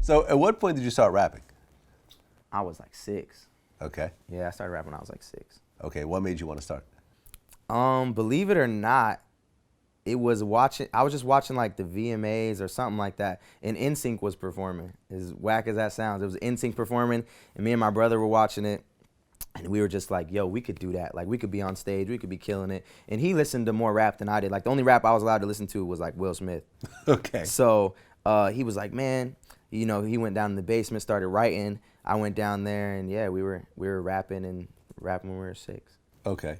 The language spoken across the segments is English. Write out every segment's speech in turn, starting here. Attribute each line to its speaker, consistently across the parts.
Speaker 1: So at what point did you start rapping?
Speaker 2: I was like 6.
Speaker 1: Okay.
Speaker 2: Yeah, I started rapping when I was like 6.
Speaker 1: Okay, what made you want to start?
Speaker 2: Believe it or not, I was just watching like the VMAs or something like that, and NSYNC was performing. As whack as that sounds, it was NSYNC performing, and me and my brother were watching it, and we were just like, yo, we could do that. Like, we could be on stage, we could be killing it. And he listened to more rap than I did. Like, the only rap I was allowed to listen to was like Will Smith.
Speaker 1: Okay.
Speaker 2: So he was like, man, you know, he went down in the basement, started writing. I went down there, and yeah, we were rapping when we were 6.
Speaker 1: Okay.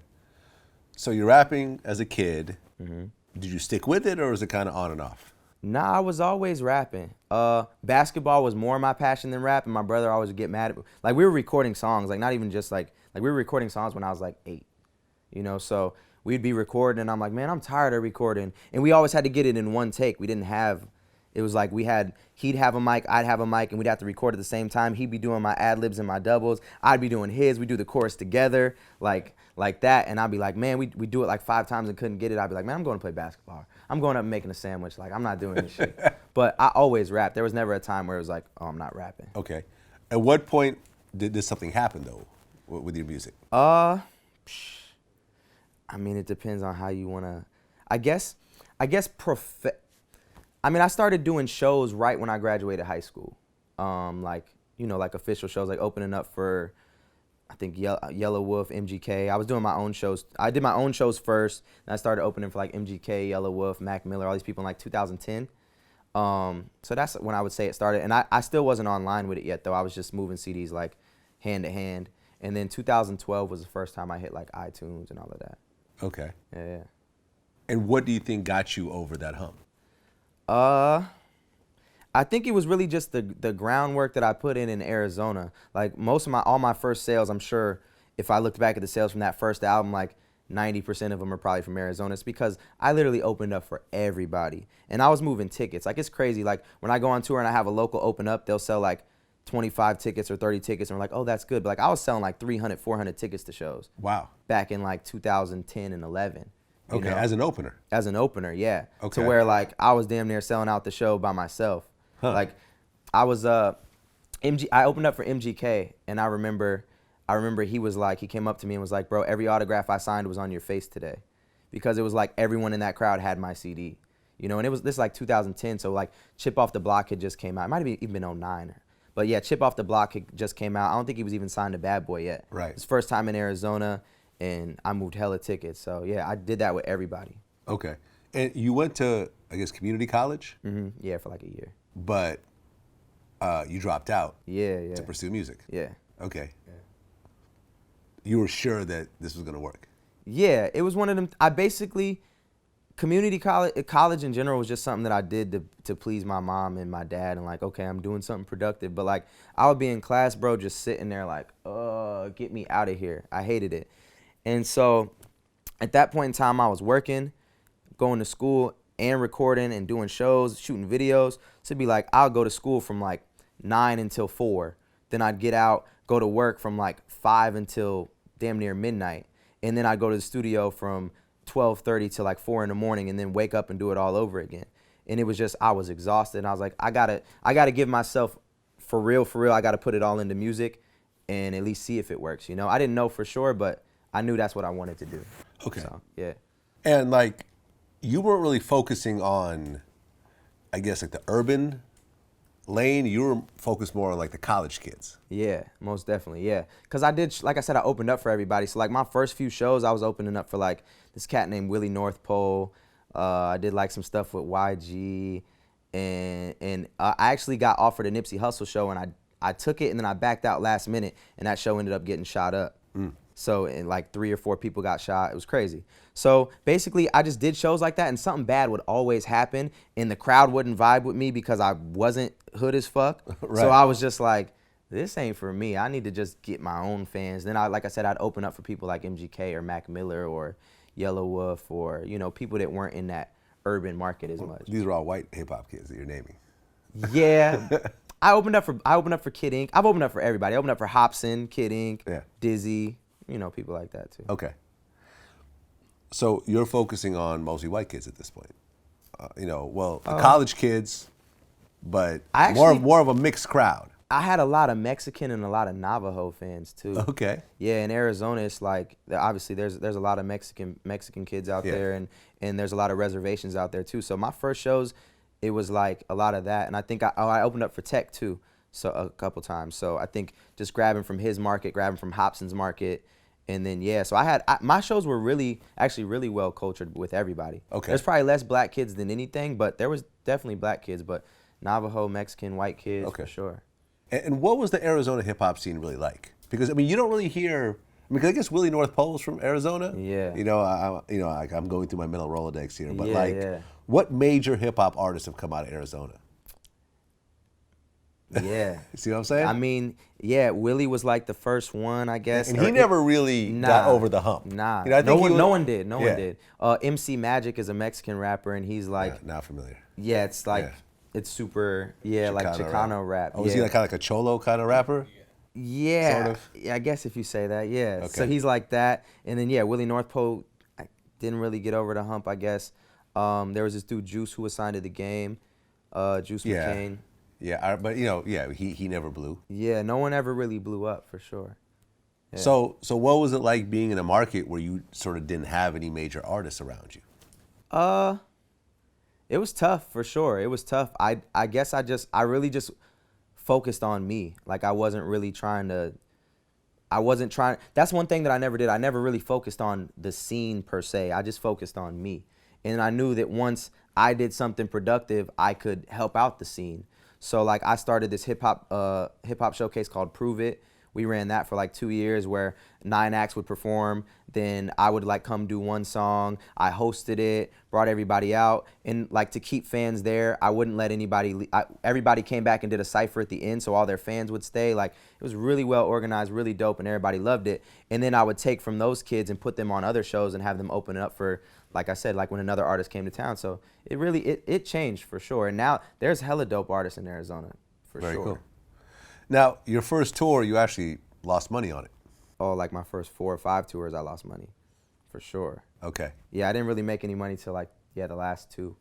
Speaker 1: So you're rapping as a kid.
Speaker 2: Mm-hmm.
Speaker 1: Did you stick with it, or was it kind of on and off?
Speaker 2: Nah, I was always rapping. Basketball was more my passion than rap, and my brother always would get mad at me. Like, we were recording songs, like not even just like we were recording songs when I was like 8, you know. So we'd be recording, and I'm like, man, I'm tired of recording. And we always had to get it in one take. We didn't have. It was like he'd have a mic, I'd have a mic, and we'd have to record at the same time. He'd be doing my ad-libs and my doubles. I'd be doing his. We'd do the chorus together, like that. And I'd be like, man, we do it like 5 times and couldn't get it. I'd be like, man, I'm going to play basketball. I'm going up and making a sandwich. Like, I'm not doing this shit. But I always rapped. There was never a time where it was like, oh, I'm not rapping.
Speaker 1: Okay. At what point did something happen, though, with your music?
Speaker 2: I mean, it depends on how you want to, I guess, I started doing shows right when I graduated high school. Like, you know, like official shows, like opening up for, I think, Yellow Wolf, MGK. I was doing my own shows. I did my own shows first, and I started opening for like MGK, Yellow Wolf, Mac Miller, all these people in like 2010. So that's when I would say it started. And I still wasn't online with it yet, though. I was just moving CDs like hand to hand. And then 2012 was the first time I hit like iTunes and all of that.
Speaker 1: Okay.
Speaker 2: Yeah.
Speaker 1: And what do you think got you over that hump?
Speaker 2: I think it was really just the groundwork that I put in Arizona. Like all my first sales, I'm sure if I looked back at the sales from that first album, like 90% of them are probably from Arizona. It's because I literally opened up for everybody, and I was moving tickets. Like, it's crazy. Like, when I go on tour and I have a local open up, they'll sell like 25 tickets or 30 tickets, and we're like, oh, that's good. But like, I was selling like 300, 400 tickets to shows.
Speaker 1: Wow.
Speaker 2: Back in like 2010 and 11.
Speaker 1: Okay, as an opener.
Speaker 2: As an opener, yeah.
Speaker 1: Okay.
Speaker 2: To where like I was damn near selling out the show by myself.
Speaker 1: Huh.
Speaker 2: Like, I opened up for MGK, and I remember he was like, he came up to me and was like, bro, every autograph I signed was on your face today, because it was like everyone in that crowd had my CD, you know. And this is like 2010, so like Chip Off the Block had just came out. It might have even been 09, but yeah, Chip Off the Block had just came out. I don't think he was even signed to Bad Boy yet.
Speaker 1: Right.
Speaker 2: His first time in Arizona, and I moved hella tickets. So yeah, I did that with everybody.
Speaker 1: Okay. And you went to, I guess, community college?
Speaker 2: Mm-hmm. Yeah, for like a year.
Speaker 1: But you dropped out
Speaker 2: Yeah.
Speaker 1: to pursue music?
Speaker 2: Yeah.
Speaker 1: Okay. Yeah. You were sure that this was going to work?
Speaker 2: Yeah, it was one of them. I basically, community college in general was just something that I did to please my mom and my dad, and like, okay, I'm doing something productive. But like, I would be in class, bro, just sitting there like, get me out of here. I hated it. And so at that point in time, I was working, going to school, and recording and doing shows, shooting videos. So it'd be like, I'll go to school from like 9 until 4. Then I'd get out, go to work from like 5 until damn near midnight. And then I'd go to the studio from 12:30 to like 4 in the morning, and then wake up and do it all over again. And it was just, I was exhausted. And I was like, I gotta give myself, for real, I gotta put it all into music and at least see if it works, you know? I didn't know for sure, but I knew that's what I wanted to do.
Speaker 1: Okay.
Speaker 2: So, yeah.
Speaker 1: And like, you weren't really focusing on, I guess, like the urban lane. You were focused more on like the college kids.
Speaker 2: Yeah, most definitely, yeah. Because I did, like I said, I opened up for everybody. So like my first few shows, I was opening up for like this cat named Willie North Pole. I did like some stuff with YG. And I actually got offered a Nipsey Hussle show, and I took it, and then I backed out last minute, and that show ended up getting shot up. So, and like 3 or 4 people got shot. It was crazy. So basically, I just did shows like that, and something bad would always happen, and the crowd wouldn't vibe with me because I wasn't hood as fuck.
Speaker 1: Right.
Speaker 2: So I was just like, this ain't for me. I need to just get my own fans. Then like I said, I'd open up for people like MGK or Mac Miller or Yellow Wolf, or, you know, people that weren't in that urban market as much.
Speaker 1: These are all white hip hop kids that you're naming.
Speaker 2: Yeah. I opened up for Kid Ink. I've opened up for everybody. I opened up for Hobson, Kid Ink,
Speaker 1: Yeah.
Speaker 2: Dizzy, you know, people like that too.
Speaker 1: Okay. So you're focusing on mostly white kids at this point. You know, well, the college kids, but
Speaker 2: I actually-
Speaker 1: more of a mixed crowd.
Speaker 2: I had a lot of Mexican and a lot of Navajo fans too.
Speaker 1: Okay.
Speaker 2: Yeah, in Arizona, it's like obviously there's a lot of Mexican kids out
Speaker 1: Yeah.
Speaker 2: there, and there's a lot of reservations out there too. So my first shows, it was like a lot of that, and I think I opened up for Tech too, so a couple times. So I think just grabbing from his market, grabbing from Hobson's market, and then yeah. So my shows were actually really well cultured with everybody.
Speaker 1: Okay.
Speaker 2: There's probably less black kids than anything, but there was definitely black kids, but Navajo, Mexican, white kids
Speaker 1: Okay.
Speaker 2: for sure.
Speaker 1: And what was the Arizona hip hop scene really like? Because I mean, you don't really hear. I mean, 'cause I guess Willie North Pole's from Arizona.
Speaker 2: Yeah.
Speaker 1: I'm going through my mental Rolodex here, but
Speaker 2: Yeah.
Speaker 1: what major hip hop artists have come out of Arizona?
Speaker 2: Yeah.
Speaker 1: See what I'm saying?
Speaker 2: I mean, yeah, Willie was like the first one, I guess.
Speaker 1: and he never really got over the hump.
Speaker 2: Nah.
Speaker 1: You know, I think
Speaker 2: no one did. No
Speaker 1: Yeah.
Speaker 2: one did. MC Magic is a Mexican rapper, and he's like,
Speaker 1: Not familiar.
Speaker 2: yeah, it's like,
Speaker 1: Yeah.
Speaker 2: it's super, like Chicano rap.
Speaker 1: Oh, is he
Speaker 2: yeah.
Speaker 1: like kind of like a cholo kind of rapper?
Speaker 2: Yeah,
Speaker 1: sort of?
Speaker 2: yeah, I guess if you say that, yeah.
Speaker 1: Okay.
Speaker 2: So he's like that, and then yeah, Willie North Pole, I didn't really get over the hump, I guess. There was this dude Juice who was signed to the game, Juice
Speaker 1: Yeah.
Speaker 2: McCain.
Speaker 1: Yeah, but he never blew.
Speaker 2: Yeah, no one ever really blew up for sure. Yeah.
Speaker 1: So what was it like being in a market where you sort of didn't have any major artists around you?
Speaker 2: It was tough for sure. It was tough. I guess I really just focused on me. Like I wasn't trying. That's one thing that I never did. I never really focused on the scene per se. I just focused on me. And I knew that once I did something productive, I could help out the scene. So like I started this hip hop showcase called Prove It. We ran that for like 2 years where 9 acts would perform. Then I would like come do one song. I hosted it, brought everybody out. And like to keep fans there, I wouldn't let anybody everybody came back and did a cypher at the end so all their fans would stay. Like it was really well organized, really dope, and everybody loved it. And then I would take from those kids and put them on other shows and have them open it up for, like I said, like when another artist came to town. So it really, it changed for sure. And now there's hella dope artists in Arizona for sure.
Speaker 1: Very cool. Now, your first tour, you actually lost money on it.
Speaker 2: Oh, like my first 4 or 5 tours, I lost money, for sure.
Speaker 1: Okay.
Speaker 2: Yeah, I didn't really make any money till like, the last 2.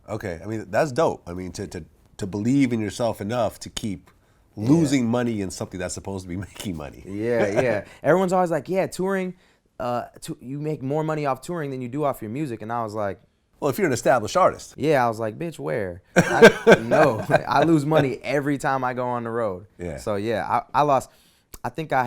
Speaker 1: Okay. I mean, that's dope. I mean, to believe in yourself enough to keep losing money in something that's supposed to be making money.
Speaker 2: Yeah. Everyone's always like, yeah, touring, you make more money off touring than you do off your music. And I was like,
Speaker 1: Well, if you're an established artist.
Speaker 2: yeah, I was like, bitch, where? No, I lose money every time I go on the road.
Speaker 1: Yeah.
Speaker 2: So yeah, I lost, I think I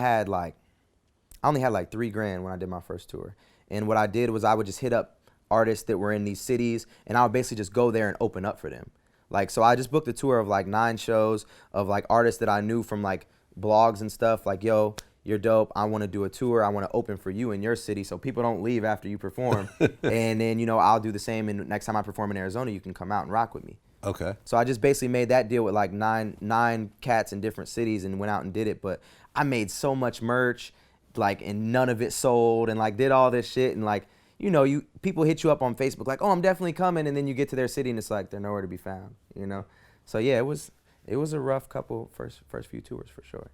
Speaker 2: only had like $3,000 when I did my first tour. And what I did was I would just hit up artists that were in these cities and I would basically just go there and open up for them. Like, so I just booked a tour of like 9 shows of like artists that I knew from like blogs and stuff. Like, yo, you're dope. I want to do a tour. I want to open for you in your city so people don't leave after you perform. And then, I'll do the same. And next time I perform in Arizona, you can come out and rock with me.
Speaker 1: Okay.
Speaker 2: So I just basically made that deal with like nine cats in different cities and went out and did it. But I made so much merch, like, and none of it sold, and like did all this shit. And like, people hit you up on Facebook like, oh, I'm definitely coming. And then you get to their city and it's like, they're nowhere to be found, So yeah, it was a rough first few tours for sure.